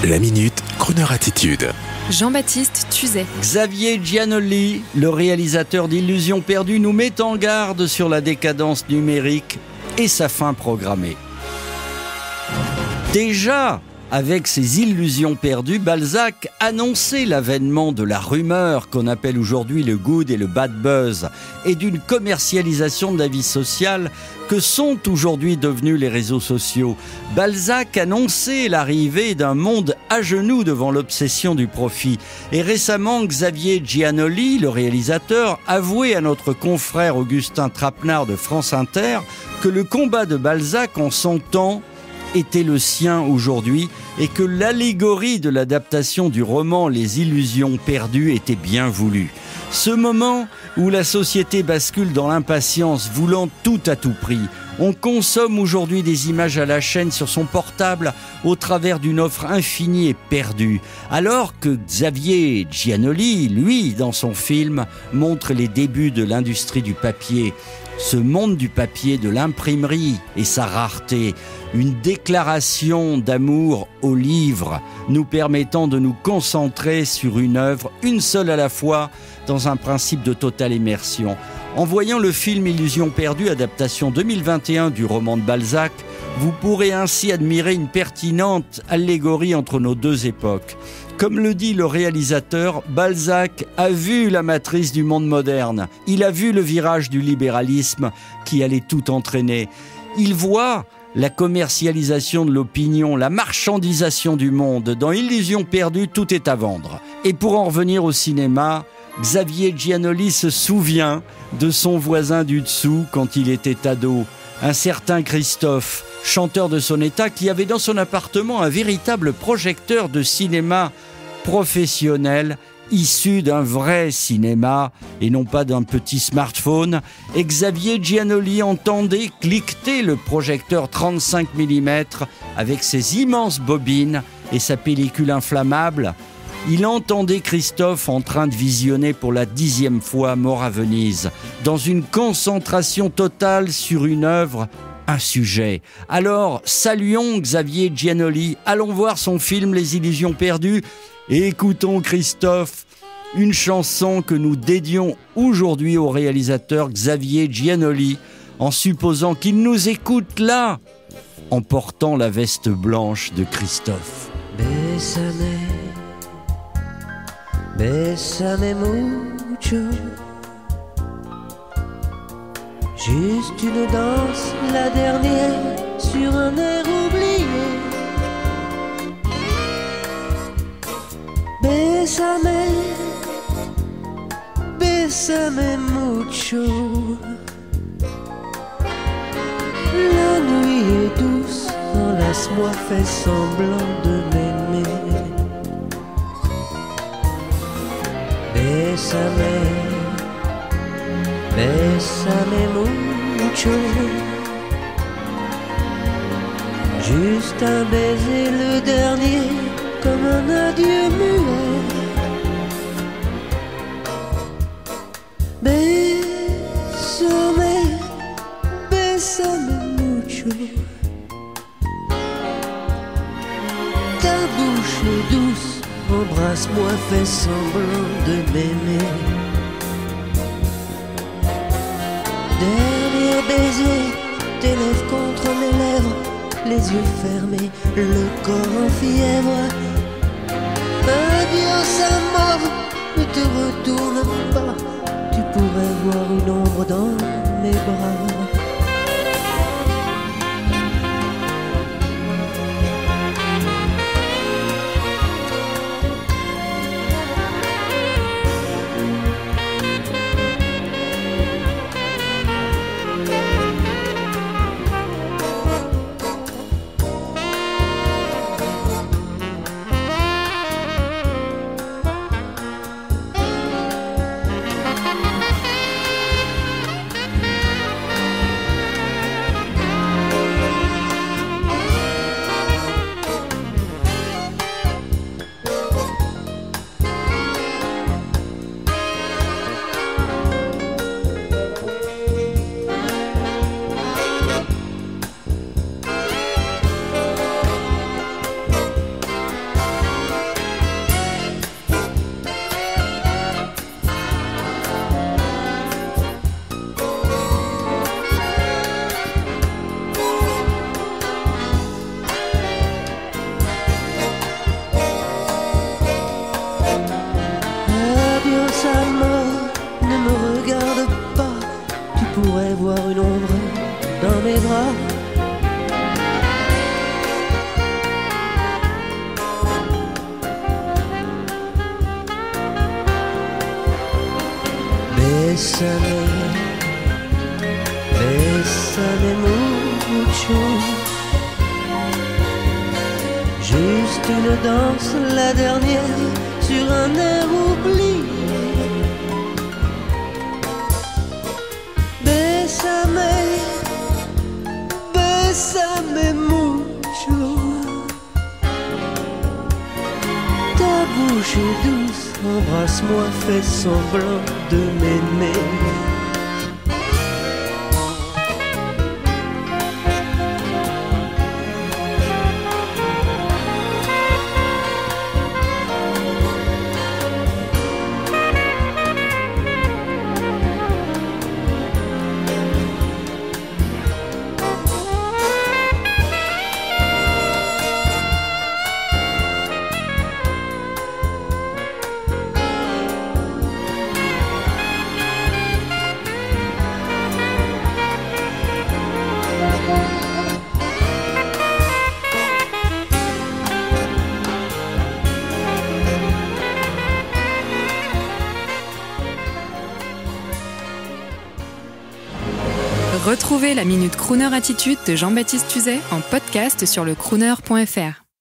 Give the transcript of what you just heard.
La Minute, Kroneur Attitude. Jean-Baptiste Tuzet. Xavier Giannoli, le réalisateur d'Illusions perdues, nous met en garde sur la décadence numérique et sa fin programmée. Déjà, avec ses Illusions perdues, Balzac annonçait l'avènement de la rumeur qu'on appelle aujourd'hui le good et le bad buzz et d'une commercialisation de la vie sociale que sont aujourd'hui devenus les réseaux sociaux. Balzac annonçait l'arrivée d'un monde à genoux devant l'obsession du profit. Et récemment, Xavier Giannoli, le réalisateur, avouait à notre confrère Augustin Trapenard de France Inter que le combat de Balzac en son temps était le sien aujourd'hui et que l'allégorie de l'adaptation du roman Les Illusions perdues était bien voulue. Ce moment où la société bascule dans l'impatience, voulant tout à tout prix. On consomme aujourd'hui des images à la chaîne sur son portable au travers d'une offre infinie et perdue. Alors que Xavier Giannoli, lui, dans son film, montre les débuts de l'industrie du papier. Ce monde du papier, de l'imprimerie et sa rareté, une déclaration d'amour au livre, nous permettant de nous concentrer sur une œuvre, une seule à la fois, dans un principe de totale immersion. En voyant le film Illusions perdues, adaptation 2021 du roman de Balzac, vous pourrez ainsi admirer une pertinente allégorie entre nos deux époques. Comme le dit le réalisateur, Balzac a vu la matrice du monde moderne. Il a vu le virage du libéralisme qui allait tout entraîner. Il voit la commercialisation de l'opinion, la marchandisation du monde. Dans Illusions perdues, tout est à vendre. Et pour en revenir au cinéma, Xavier Giannoli se souvient de son voisin du dessous quand il était ado, un certain Christophe, chanteur de son état, qui avait dans son appartement un véritable projecteur de cinéma professionnel, issu d'un vrai cinéma et non pas d'un petit smartphone. Et Xavier Giannoli entendait cliqueter le projecteur 35 mm avec ses immenses bobines et sa pellicule inflammable. Il entendait Christophe en train de visionner pour la 10e fois Mort à Venise, dans une concentration totale sur une œuvre, un sujet. Alors, saluons Xavier Giannoli, allons voir son film Les Illusions perdues et écoutons Christophe, une chanson que nous dédions aujourd'hui au réalisateur Xavier Giannoli, en supposant qu'il nous écoute là, en portant la veste blanche de Christophe. Bésame mucho. Juste une danse, la dernière, sur un air oublié. Bésame, bésame mucho. La nuit est douce, enlace-moi, fais semblant de m'aimer. Bésame, bésame mucho. Juste un baiser, le dernier, comme un adieu muet. Bésame, bésame mucho. Ta bouche est douce, embrasse-moi, fais semblant de m'aimer. Dernier baiser, tes lèvres contre mes lèvres, les yeux fermés, le corps en fièvre. Adios amour, ne te retourne pas, tu pourrais voir une ombre dans mes bras. bésame mucho. Juste une danse, la dernière, sur un air oublié. Bésame, bésame mucho. Ta bouche est douce, embrasse-moi, fais semblant de m'aimer. Retrouvez la Minute Crooner Attitude de Jean-Baptiste Tuzet en podcast sur le crooner.fr.